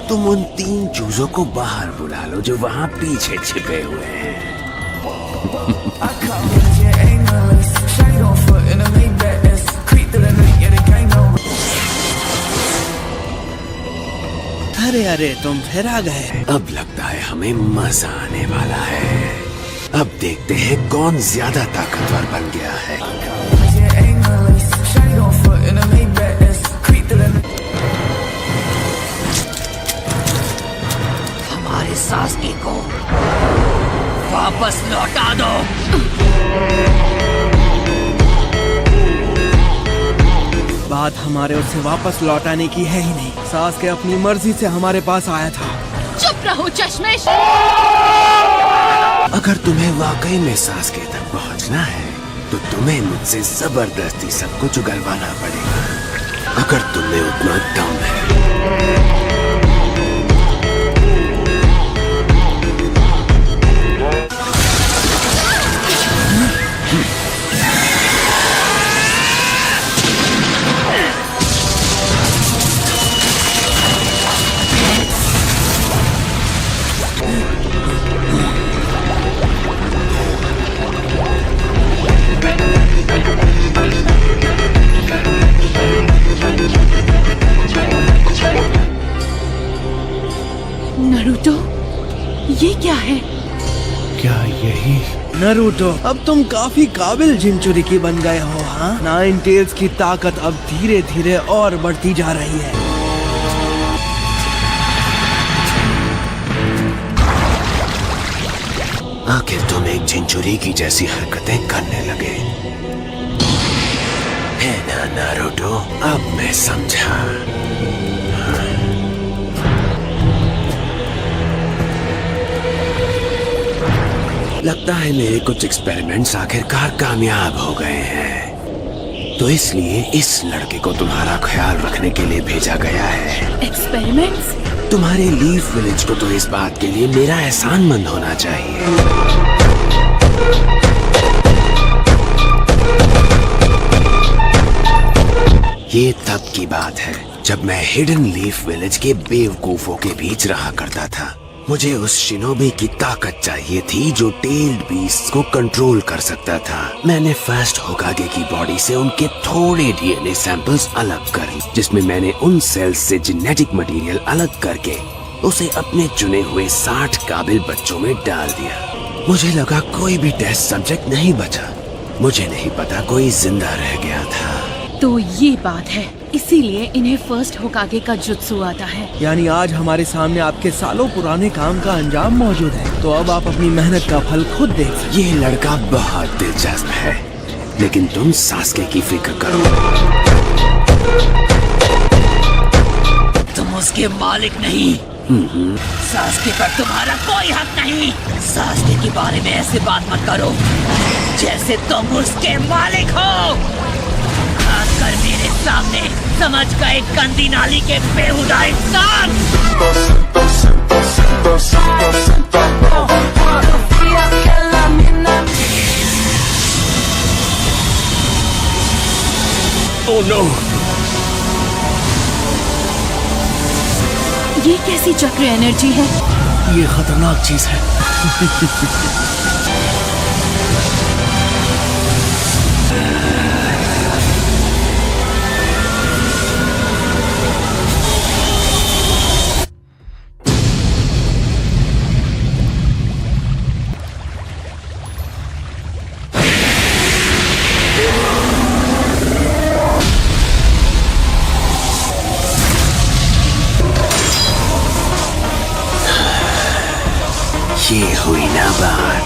तुम उन 3 चूजों को बाहर बुला लो जो वहाँ पीछे छिपे हुए हैं। अरे अरे, तुम फिर आ गए। अब लगता है हमें मजा आने वाला है। अब देखते हैं कौन ज्यादा ताकतवर बन गया है। हमारे सासकी को वापस लौटा दो। बात हमारे उसे वापस लौटाने की है ही नहीं। सास के अपनी मर्जी से हमारे पास आया था। चुप रहो चश्मेश। अगर तुम्हें वाकई में सास के तक पहुंचना है तो तुम्हें मुझसे जबरदस्ती सब कुछ उगलवाना पड़ेगा। अगर तुम्हें उतना दम है। नारुतो, ये क्या है? क्या यही नारुतो? अब तुम काफी काबिल जिनचुरिकी बन गए हो। हाँ, नाइन टेल्स की ताकत अब धीरे धीरे और बढ़ती जा रही है। आखिर तुम एक जिनचुरिकी जैसी हरकतें करने लगे, है ना नारुतो? अब मैं समझा। लगता है मेरे कुछ एक्सपेरिमेंट्स आखिरकार कामयाब हो गए हैं, तो इसलिए इस लड़के को तुम्हारा ख्याल रखने के लिए भेजा गया है। एक्सपेरिमेंट्स? तुम्हारे लीफ विलेज को तो इस बात के लिए मेरा एहसानमंद होना चाहिए। ये तब की बात है जब मैं हिडन लीफ विलेज के बेवकूफों के बीच रहा करता था। मुझे उस शिनोबी की ताकत चाहिए थी जो टेल्ड बीस्ट को कंट्रोल कर सकता था। मैंने फर्स्ट होकागे की बॉडी से उनके थोड़े डीएनए सैंपल्स अलग करे, जिसमें मैंने उन सेल्स से जेनेटिक मटेरियल अलग करके उसे अपने चुने हुए 60 काबिल बच्चों में डाल दिया। मुझे लगा कोई भी टेस्ट सब्जेक्ट नहीं बचा। मुझे नहीं पता कोई जिंदा रह गया था। तो ये बात है, इसीलिए इन्हें फर्स्ट होकागे का जुत्सु आता है। यानी आज हमारे सामने आपके सालों पुराने काम का अंजाम मौजूद है, तो अब आप अपनी मेहनत का फल खुद देख सकते। ये लड़का बहुत दिलचस्प है, लेकिन तुम सास्के की फिक्र करो। तुम उसके मालिक नहीं। सास्के पर तुम्हारा कोई हक नहीं। सास्के के बारे में ऐसे बात मत करो जैसे तुम उसके मालिक हो। खासकर मेरे सामने समझ गए गंदी नाली के बेहुदा इंसान। Oh no! ये कैसी चक्र एनर्जी है? ये खतरनाक चीज है। ये हुई ना बात।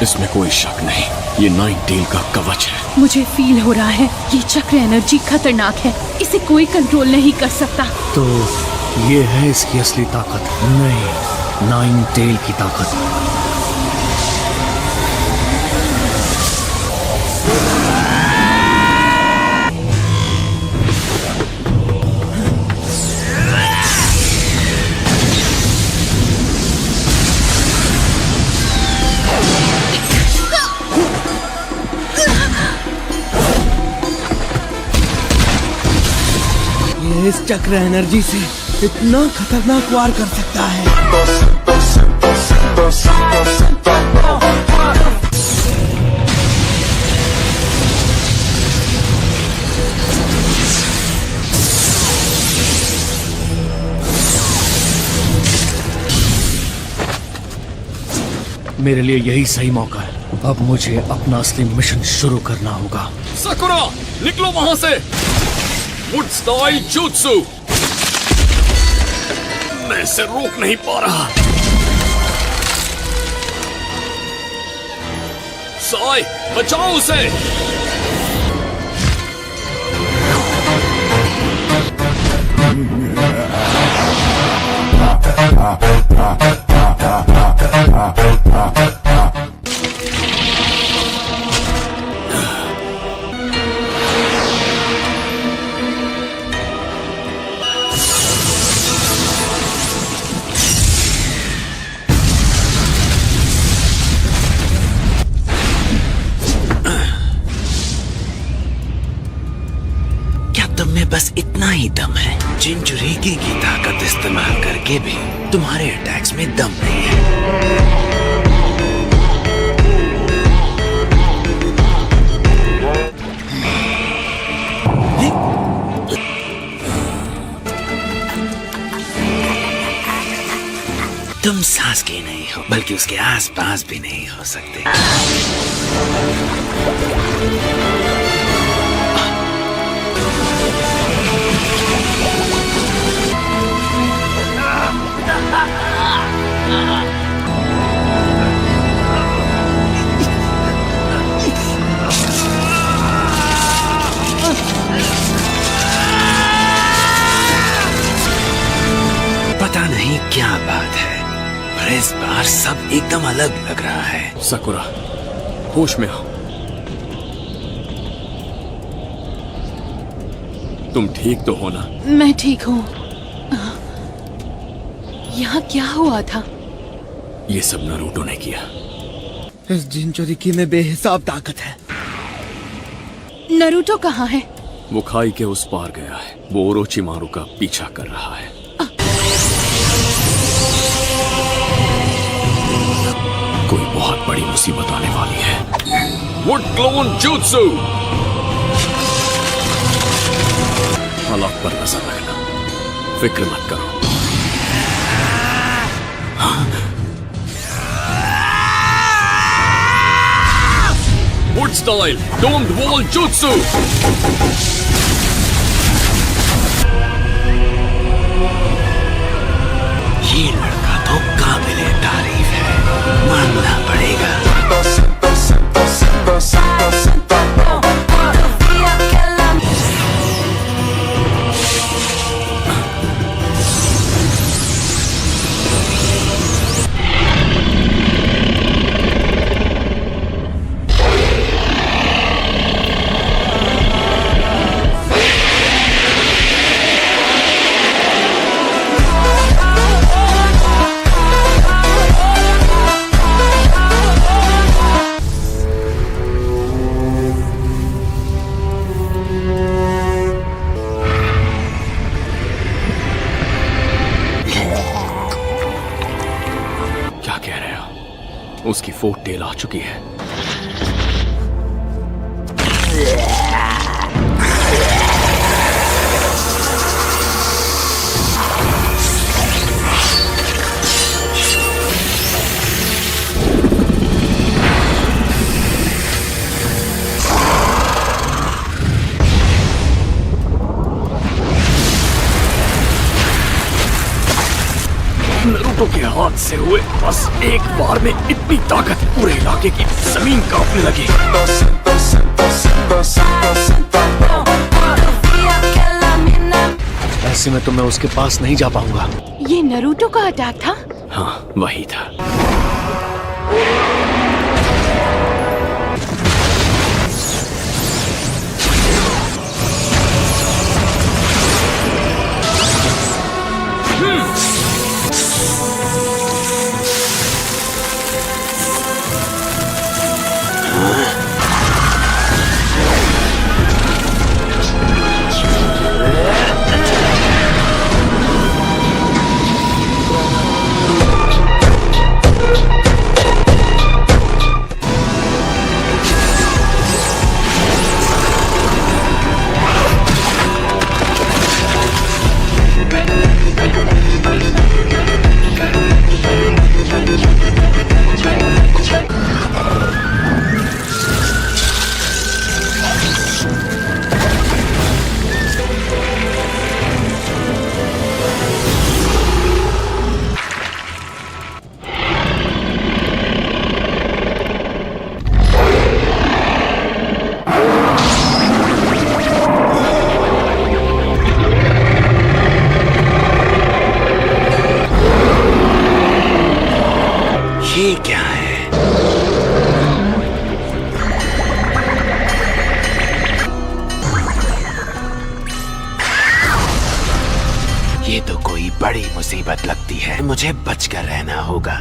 इसमें कोई शक नहीं, ये नाइन टेल का कवच है। मुझे फील हो रहा है ये चक्र एनर्जी खतरनाक है, इसे कोई कंट्रोल नहीं कर सकता। तो ये है इसकी असली ताकत? नहीं, नाइन टेल की ताकत। चक्र एनर्जी से इतना खतरनाक वार कर सकता है। मेरे लिए यही सही मौका है। अब मुझे अपना असली मिशन शुरू करना होगा। साकुरा, निकलो वहां से। Wood style jutsu. मैं इसे रोक नहीं पा रहा। साई, बचाओ उसे। तुम में बस इतना ही दम है। जिंजुरीकी की ताकत इस्तेमाल करके भी तुम्हारे अटैक्स में दम नहीं है। तुम सास्के नहीं हो, बल्कि उसके आसपास भी नहीं हो सकते। पता नहीं क्या बात है, पर इस बार सब एकदम अलग लग रहा है। साकुरा, होश में आओ। तुम ठीक तो हो ना? मैं ठीक हूँ। यहाँ क्या हुआ था? ये सब नारुतो ने किया। इस जिंचुरिकी में बेहिसाब ताकत है। नरूटो कहाँ है? वो खाई के उस पार गया है। वो ओरोचिमारू का पीछा कर रहा है। कोई बहुत बड़ी मुसीबत आने वाली है। Would clone jutsu. हालात पर नजर रखना, फिक्र मत करो। Wood style doomed wall jutsu. ये लड़का तो काबिले तारीफ है, मानना पड़ेगा। उसकी फोर्ट टेल आ चुकी है। नारुतो के हाथ से हुए बस एक बार में इतनी ताकत पूरे इलाके की जमीन कांपने लगी। ऐसे में तो मैं उसके पास नहीं जा पाऊंगा। ये नरूटो का अटैक था? हाँ, वही था। मुझे बचकर रहना होगा,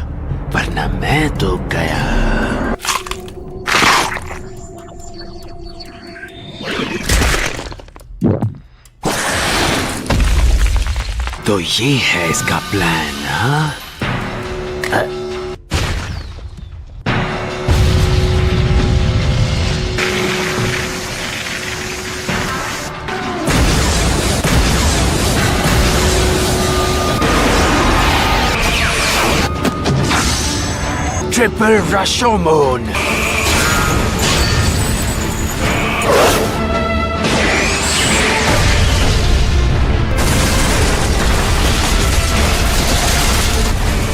वरना मैं तो गया। तो ये है इसका प्लान, हाँ? ट्रिपल रशोमोन।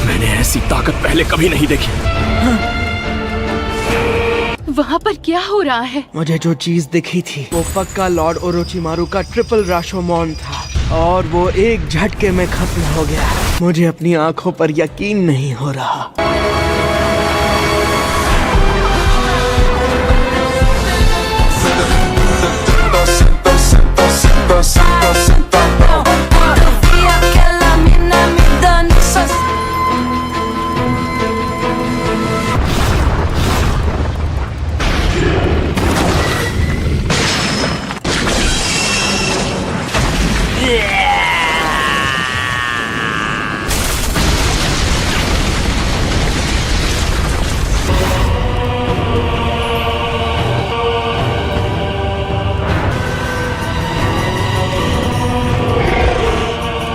मैंने ऐसी ताकत पहले कभी नहीं देखी। वहाँ पर क्या हो रहा है? मुझे जो चीज दिखी थी वो पक्का लॉर्ड ओरोचिमारू का ट्रिपल राशोमोन था, और वो एक झटके में खत्म हो गया। मुझे अपनी आंखों पर यकीन नहीं हो रहा।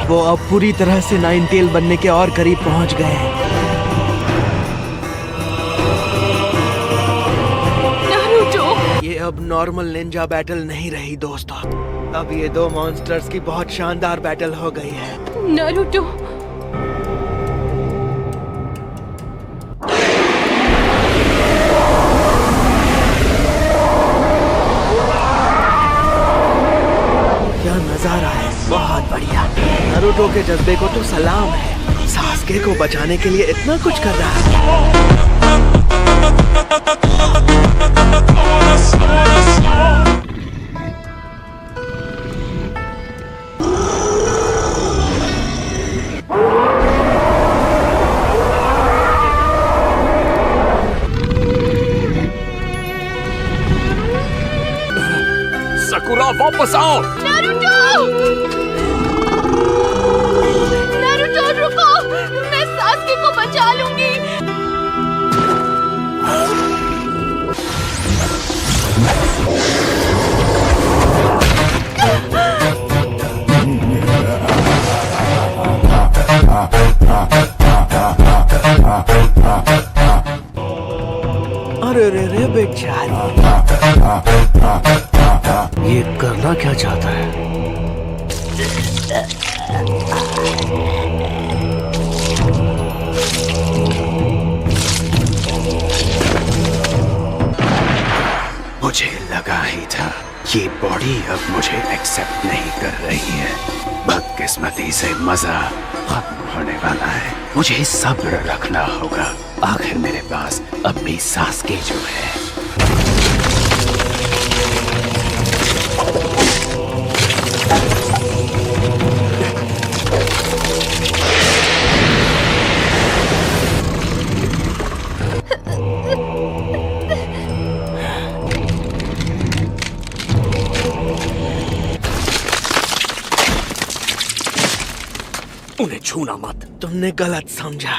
वो अब पूरी तरह से नाइन टेल बनने के और करीब पहुंच गए हैं। नारुतो! ये अब नॉर्मल निंजा बैटल नहीं रही दोस्तों, अब ये दो मॉन्स्टर्स की बहुत शानदार बैटल हो गई है। नारुतो! क्या नजारा है, बहुत बढ़िया। नारुतो के जज्बे को तो सलाम है, सास्के को बचाने के लिए इतना कुछ कर रहा है। सकुरा वापस आओ। नारुतो रुको, मैं सास्के को बचा लूंगी। अरे रे रे बेचारी, ये करना क्या चाहता है? मुझे लगा ही था ये बॉडी अब मुझे एक्सेप्ट नहीं कर रही है। बदकिस्मती से मजा खत्म होने वाला है। मुझे सब्र रखना होगा। आखिर मेरे पास अब भी सास्के जो है। उन्हें छूना मत। तुमने गलत समझा।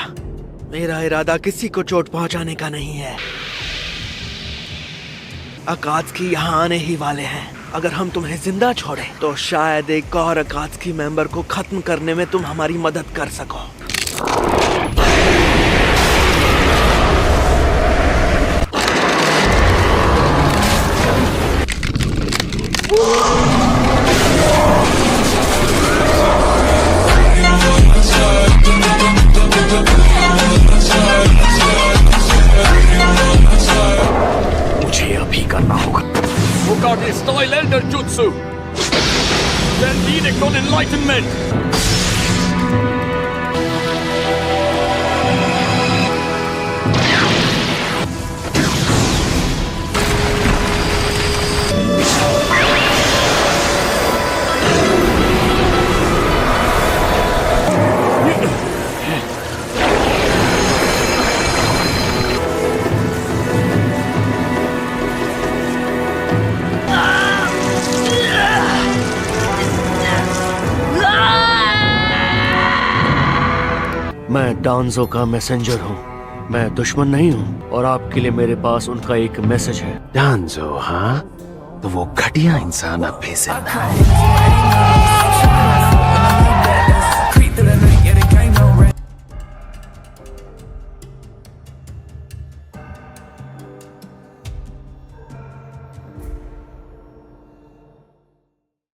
मेरा इरादा किसी को चोट पहुंचाने का नहीं है। अकात्सुकी यहाँ आने ही वाले हैं। अगर हम तुम्हें जिंदा छोड़ें तो शायद एक और अकात्सुकी मेंबर को खत्म करने में तुम हमारी मदद कर सको। मुझे अभी करना होगा। Hokage style Elder Jutsu. Then Edict on Enlightenment. मैं डांजो का मैसेंजर हूँ। मैं दुश्मन नहीं हूँ और आपके लिए मेरे पास उनका एक मैसेज है। डांजो, हाँ? तो वो घटिया इंसान अब भी जिंदा है।